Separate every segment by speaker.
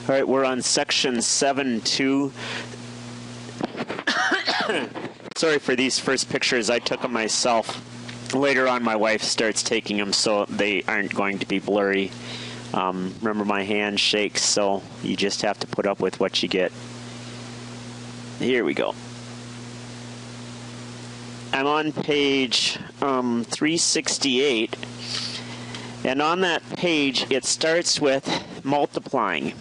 Speaker 1: All right, we're on section 7.2. Sorry for these first pictures. I took them myself. Later on, my wife starts taking them, so they aren't going to be blurry. Remember, my hand shakes, so you just have to put up with what you get. Here we go. I'm on page 368, and on that page, it starts with multiplying.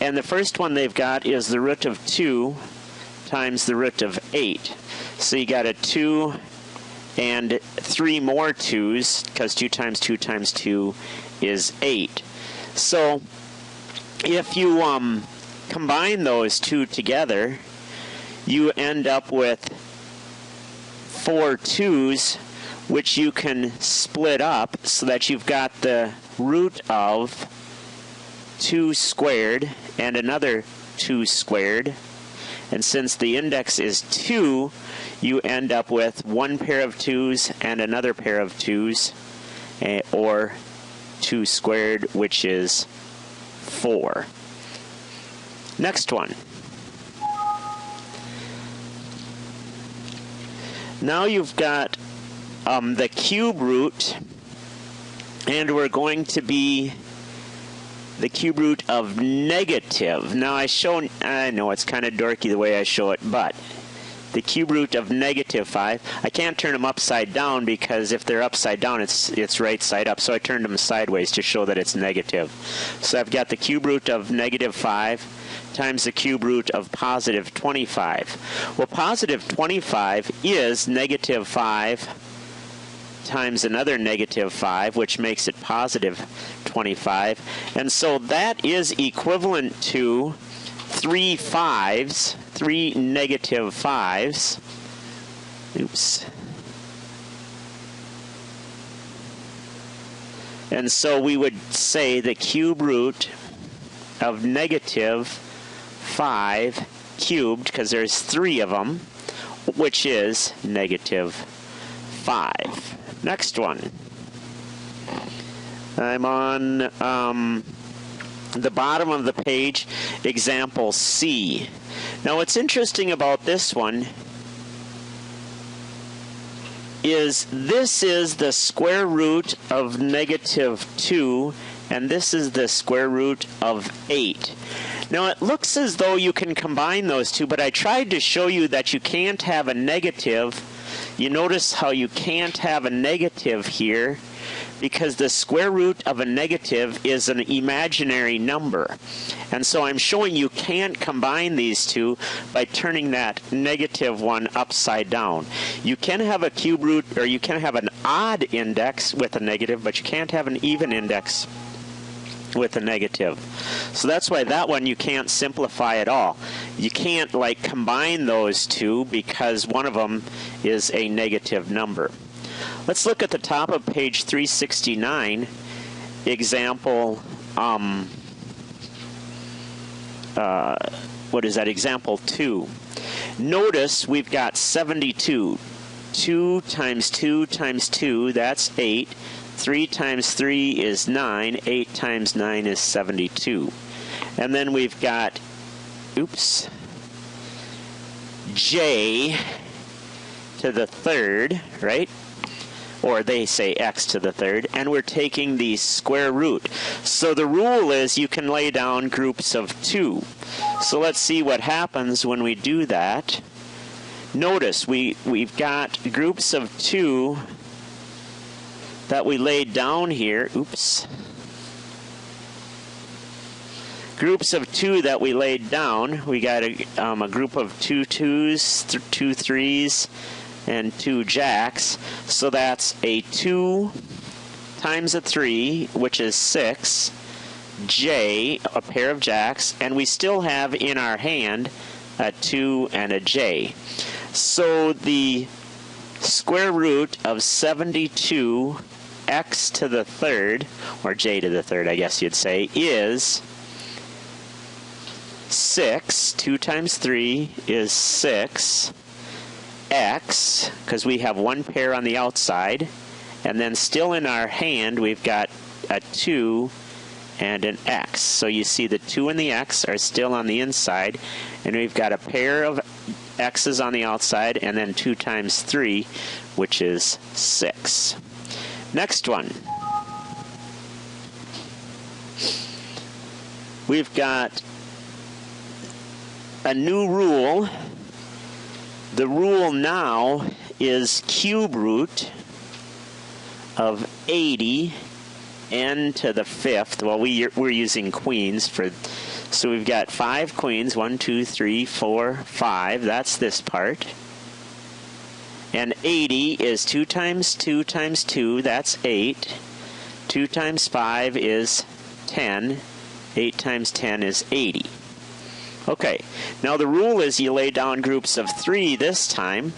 Speaker 1: And the first one they've got is the root of 2 times the root of 8. So you got a 2 and 3 more 2's, because 2 times 2 times 2 is 8. So if you combine those two together, you end up with 4 2's, which you can split up so that you've got the root of 2 squared and another 2 squared. And since the index is 2, you end up with 1 pair of 2's and another pair of 2's, or 2 squared, which is 4. Next one. Now you've got the cube root, and we're going to be the cube root of negative. Now I know it's kind of dorky the way I show it, but the cube root of negative 5, I can't turn them upside down because if they're upside down, it's right side up. So I turned them sideways to show that it's negative. So I've got the cube root of negative 5 times the cube root of positive 25. Well, positive 25 is negative 5 times another negative 5, which makes it positive 25. And so that is equivalent to 3 5's, 3 negative 5's. Oops. And so we would say the cube root of negative 5 cubed, because there's 3 of them, which is negative 5. Next one. I'm on the bottom of the page, example C. Now what's interesting about this one is this is the square root of negative 2, and this is the square root of 8. Now it looks as though you can combine those two, but I tried to show you that you can't have a negative. You notice how you can't have a negative here because the square root of a negative is an imaginary number. And so I'm showing you can't combine these two by turning that negative one upside down. You can have a cube root, or you can have an odd index with a negative, but you can't have an even index with a negative. So that's why that one you can't simplify at all. You can't like combine those two because one of them is a negative number. Let's look at the top of page 369, example, what is that, example 2. Notice we've got 72. 2 times 2 times 2, that's 8. 3 times 3 is 9. 8 times 9 is 72. And then we've got, j to the third, right? Or they say x to the third, and we're taking the square root. So the rule is you can lay down groups of 2. So let's see what happens when we do that. Notice we've got groups of 2 that we laid down here. Groups of 2 that we laid down. We got a group of 2 2's, 2 3's, and 2 jacks. So that's a 2 times a 3, which is 6, j, a pair of jacks, and we still have in our hand a 2 and a j. So the square root of 72 x to the third, or j to the third, I guess you'd say, is 6. 2 times 3 is 6. X, because we have one pair on the outside, and then still in our hand we've got a 2 and an X. So you see the 2 and the X are still on the inside, and we've got a pair of X's on the outside, and then 2 times 3, which is 6. Next one. We've got a new rule. The rule now is cube root of 80 n to the 5th. Well, we're using queens for, so we've got 5 queens, 1, 2, 3, 4, 5. That's this part. And 80 is 2 times 2 times 2, that's 8. 2 times 5 is 10. 8 times 10 is 80. Okay, now the rule is you lay down groups of 3 this time.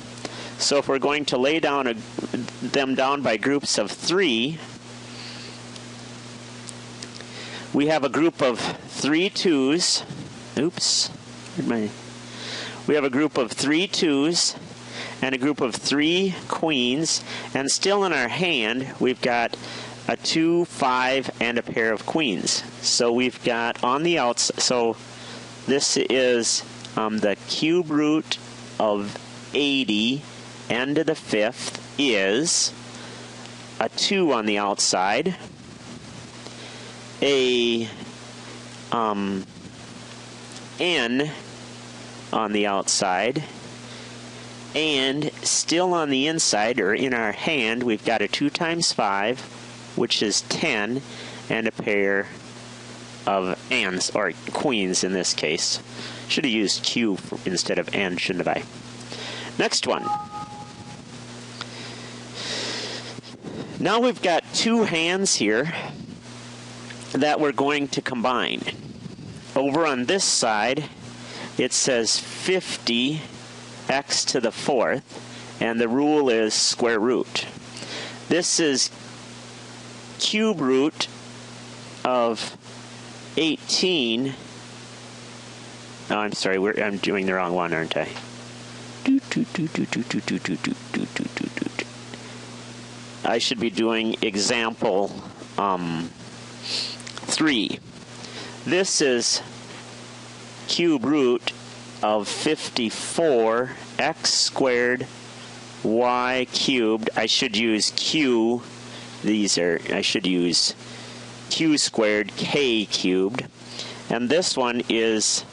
Speaker 1: So if we're going to lay down them down by groups of 3, we have a group of 3 2s. Oops. We have a group of 3 2s and a group of 3 queens, and still in our hand we've got a 2, 5, and a pair of queens. So we've got on the outside, so this is the cube root of 80 n to the 5th is a 2 on the outside, a n on the outside, and still on the inside, or in our hand, we've got a 2 times 5, which is 10, and a pair of n's, or queens in this case. Should have used q instead of n, shouldn't I? Next one. Now we've got 2 hands here that we're going to combine. Over on this side, it says 50 x to the 4th, and the rule is square root. This is cube root of 18. Oh, I'm sorry, I'm doing the wrong one, aren't I? I should be doing example 3. This is cube root of 54 x squared y cubed. I should use q. I should use q squared k cubed. And this one is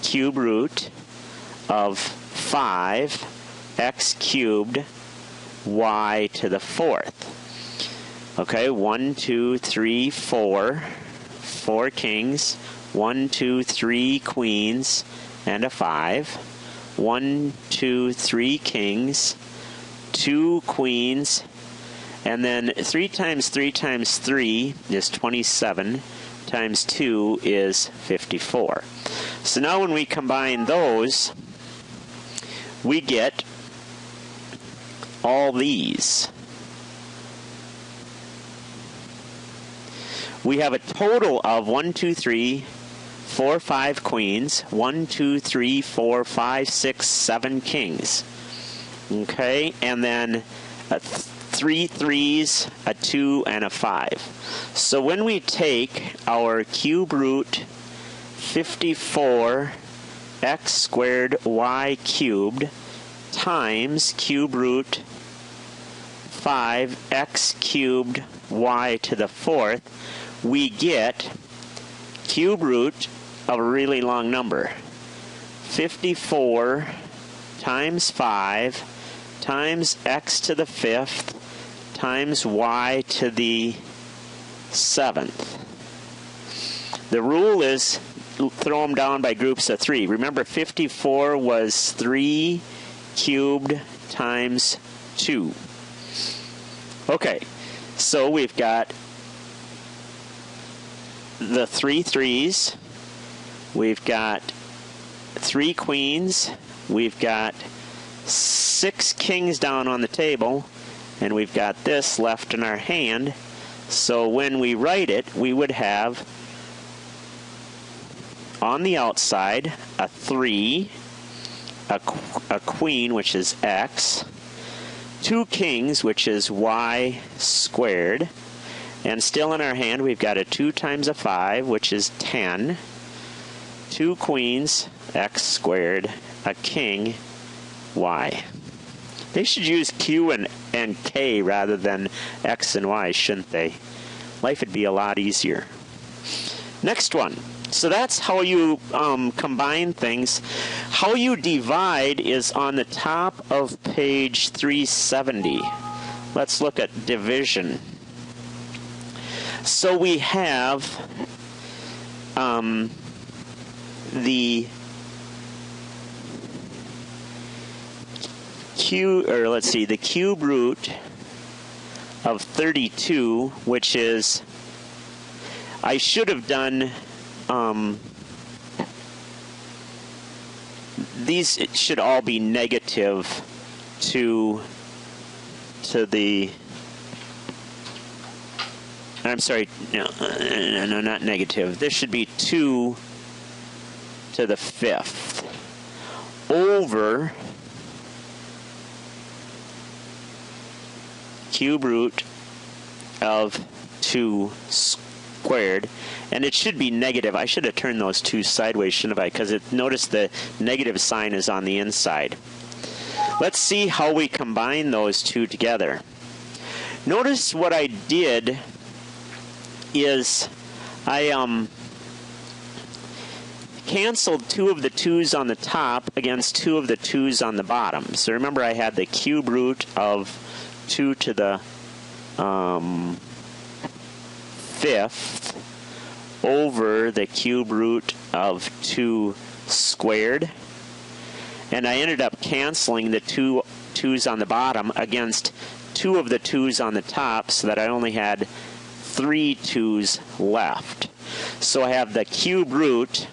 Speaker 1: cube root of 5 x cubed y to the 4th. Okay, 1, 2, 3, 4. 4 kings. 1, 2, 3 queens, and a 5. 1, 2, 3 kings. 2 queens. And then 3 times 3 times 3 is 27. Times 2 is 54. So now when we combine those, we get all these. We have a total of 1, 2, 3, 4, 5 queens, 1, 2, 3, 4, 5, 6, 7 kings. Okay, and then 3 3s, a 2, and a 5. So when we take our cube root 54 x squared y cubed times cube root 5x cubed y to the 4th, we get cube root of a really long number. 54 times 5 times x to the 5th times y to the 7th. The rule is throw them down by groups of 3. Remember, 54 was 3 cubed times 2. Okay, so we've got the 3 3s, we've got 3 queens, we've got 6 kings down on the table, and we've got this left in our hand. So when we write it, we would have on the outside a 3, a queen, which is x, 2 kings, which is y squared, And still in our hand, we've got a 2 times a 5, which is 10. 2 queens, x squared, a king, y. They should use q and k rather than x and y, shouldn't they? Life would be a lot easier. Next one. So that's how you combine things. How you divide is on the top of page 370. Let's look at division. So we have the the cube root of 32, which is, I should have done, these should all be negative to the, I'm sorry, no, not negative. This should be 2 to the 5th over cube root of 2 squared. And it should be negative. I should have turned those two sideways, shouldn't I? Because notice the negative sign is on the inside. Let's see how we combine those two together. Notice what I did is I canceled 2 of the 2's on the top against 2 of the 2's on the bottom. So remember, I had the cube root of 2 to the 5th over the cube root of 2 squared. And I ended up canceling the 2 2's on the bottom against 2 of the 2's on the top, so that I only had 3 2's left. So I have the cube root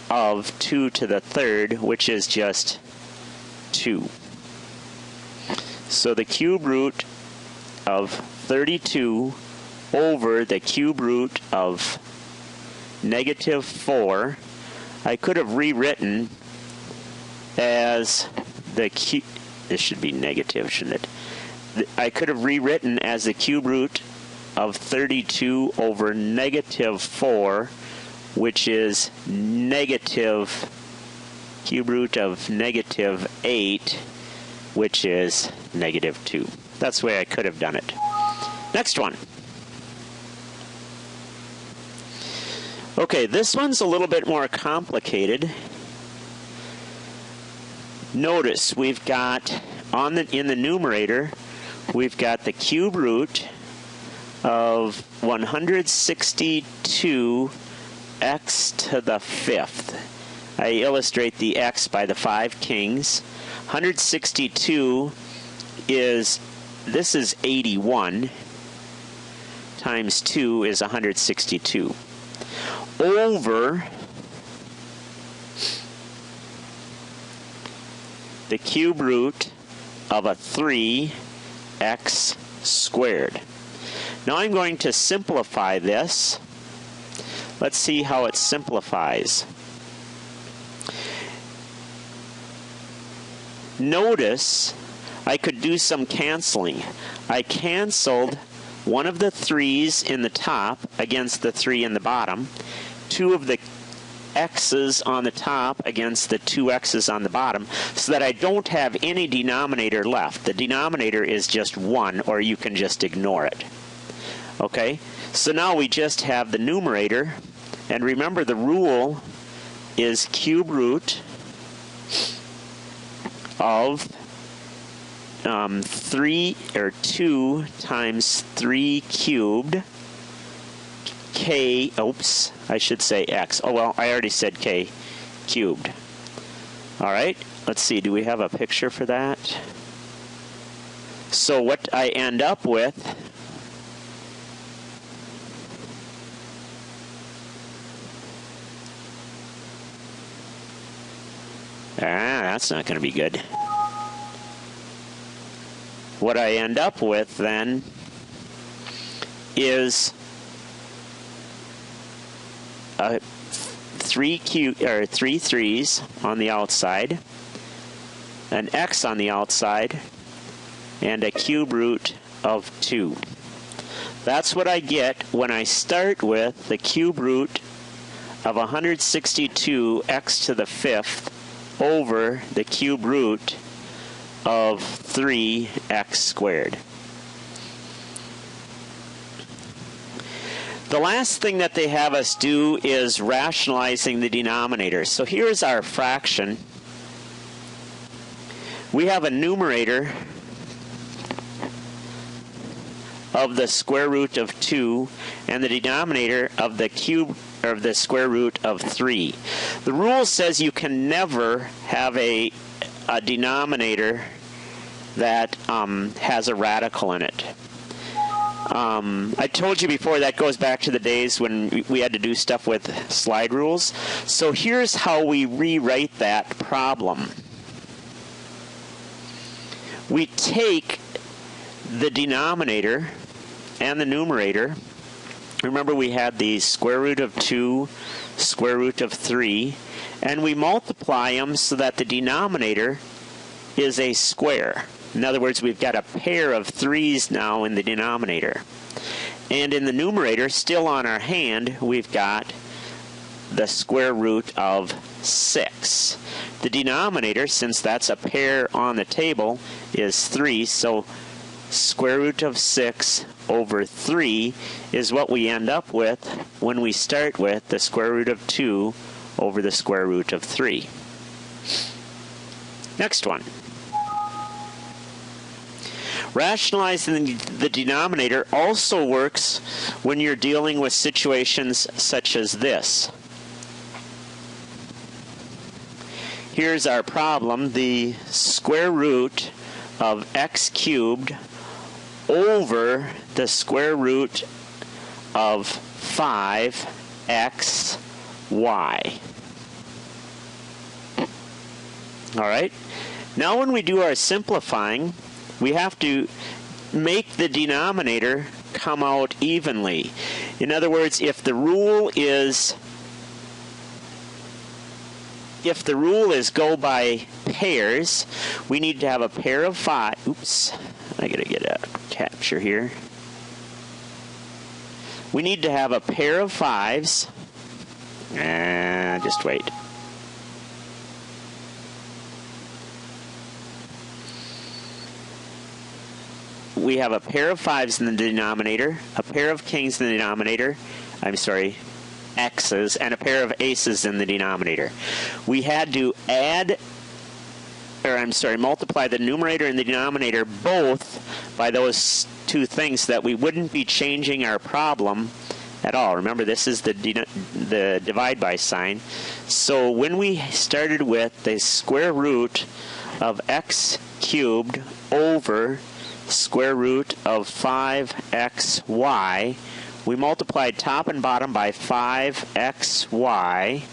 Speaker 1: of 2 to the 3rd, which is just 2. So the cube root of 32 over the cube root of negative 4, I could have rewritten as the cube, this should be negative, shouldn't it? I could have rewritten as the cube root of 32 over negative 4, which is negative cube root of negative 8, which is negative 2. That's the way I could have done it. Next one. Okay, this one's a little bit more complicated. Notice we've got in the numerator, we've got the cube root of 162 x to the 5th. I illustrate the x by the 5 kings. 162 is 81 times 2 is 162 over the cube root of a 3x squared. Now I'm going to simplify this. Let's see how it simplifies. Notice I could do some canceling. I canceled one of the 3's in the top against the 3 in the bottom, 2 of the x's on the top against the 2 x's on the bottom, so that I don't have any denominator left. The denominator is just 1, or you can just ignore it. Okay? So now we just have the numerator, and remember the rule is cube root of 2 times 3 cubed k, oops, I should say x. Oh, well, I already said k cubed. All right, let's see, do we have a picture for that? So what I end up with that's not going to be good. What I end up with then is 3 3's on the outside, an x on the outside, and a cube root of 2. That's what I get when I start with the cube root of 162x to the 5th over the cube root of 3x squared. The last thing that they have us do is rationalizing the denominator. So here's our fraction. We have a numerator of the square root of 2 and the denominator of the cube or the square root of 3. The rule says you can never have a denominator that has a radical in it. I told you before that goes back to the days when we had to do stuff with slide rules. So here's how we rewrite that problem. We take the denominator and the numerator. Remember we had the square root of 2, square root of 3, and we multiply them so that the denominator is a square. In other words, we've got a pair of 3's now in the denominator. And in the numerator, still on our hand, we've got the square root of 6. The denominator, since that's a pair on the table, is 3, so square root of 6 over 3 is what we end up with when we start with the square root of 2 over the square root of 3. Next one. Rationalizing the denominator also works when you're dealing with situations such as this. Here's our problem. The square root of x cubed over the square root of 5xy. All right. Now when we do our simplifying, we have to make the denominator come out evenly. In other words, if the rule is go by pairs, we need to have a pair of 5. Oops, I gotta get a capture here. We need to have a pair of 5's. Just wait. We have a pair of 5's in the denominator, a pair of kings in the denominator, x's, and a pair of aces in the denominator. We had to multiply the numerator and the denominator both by those two things so that we wouldn't be changing our problem at all. Remember, this is the divide by sign. So when we started with the square root of x cubed over square root of 5xy, we multiplied top and bottom by 5xy.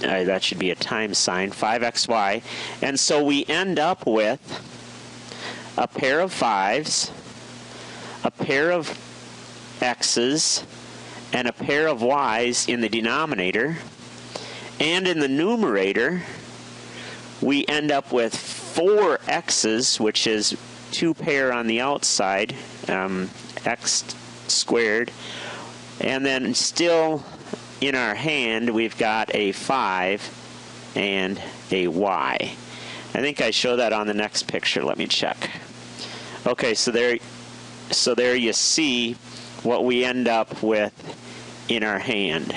Speaker 1: That should be a times sign, 5xy. And so we end up with a pair of 5's, a pair of x's, and a pair of y's in the denominator. And in the numerator, we end up with 4 x's, which is 2 pair on the outside, x squared, and then still in our hand we've got a 5 and a y. I think I show that on the next picture. Let me check. Okay, so there you see what we end up with in our hand.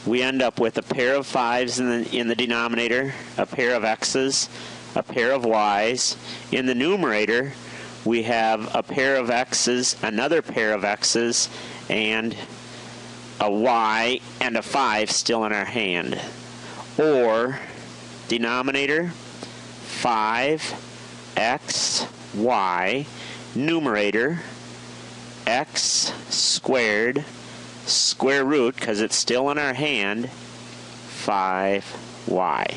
Speaker 1: We end up with a pair of 5's in the denominator, a pair of x's, a pair of y's. In the numerator, we have a pair of x's, another pair of x's, and a y and a 5 still in our hand. Or denominator 5xy, numerator x squared, square root, because it's still in our hand, 5y.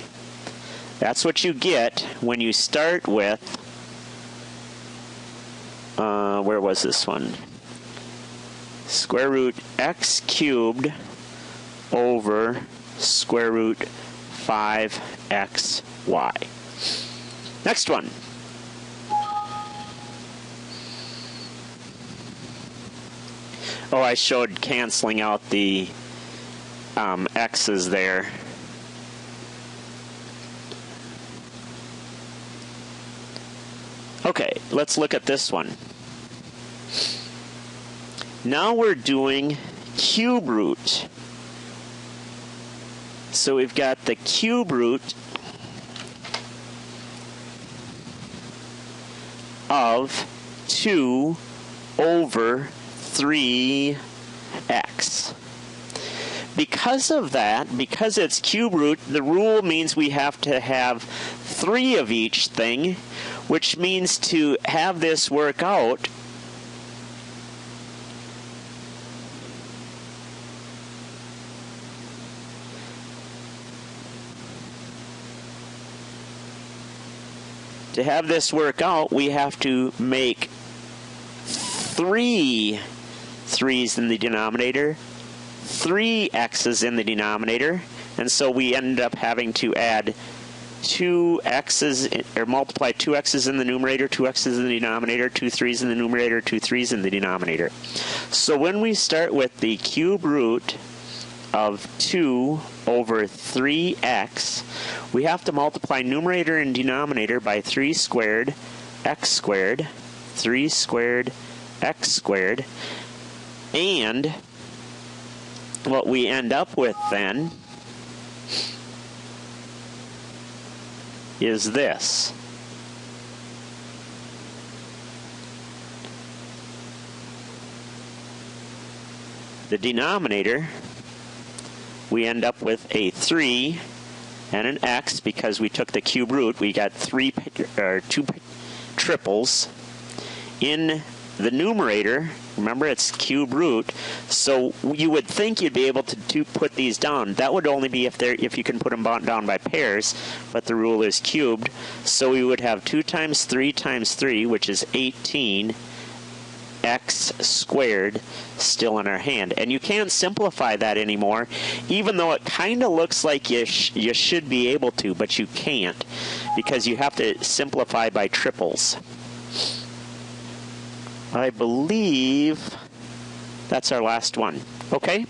Speaker 1: That's what you get when you start with, where was this one? Square root x cubed over square root 5xy. Next one. Oh, I showed canceling out the x's there. Okay, let's look at this one. Now we're doing cube root. So we've got the cube root of 2 over 3x. Because of that, because it's cube root, the rule means we have to have 3 of each thing, which means to have this work out, we have to make 3 3's in the denominator, 3 x's in the denominator, and so we end up having to add 2 x's, or multiply 2 x's in the numerator, 2 x's in the denominator, 2 3's in the numerator, 2 3's in the denominator. So when we start with the cube root of 2 over 3x, we have to multiply numerator and denominator by 3 squared x squared, 3 squared x squared, and what we end up with then is this. The denominator, we end up with a 3 and an x because we took the cube root. We got 2 triples. In the numerator, remember it's cube root, so you would think you'd be able to put these down. That would only be if you can put them down by pairs, but the rule is cubed. So we would have 2 times 3, which is 18 x squared still in our hand. And you can't simplify that anymore, even though it kind of looks like you should be able to, but you can't, because you have to simplify by triples. I believe that's our last one. Okay?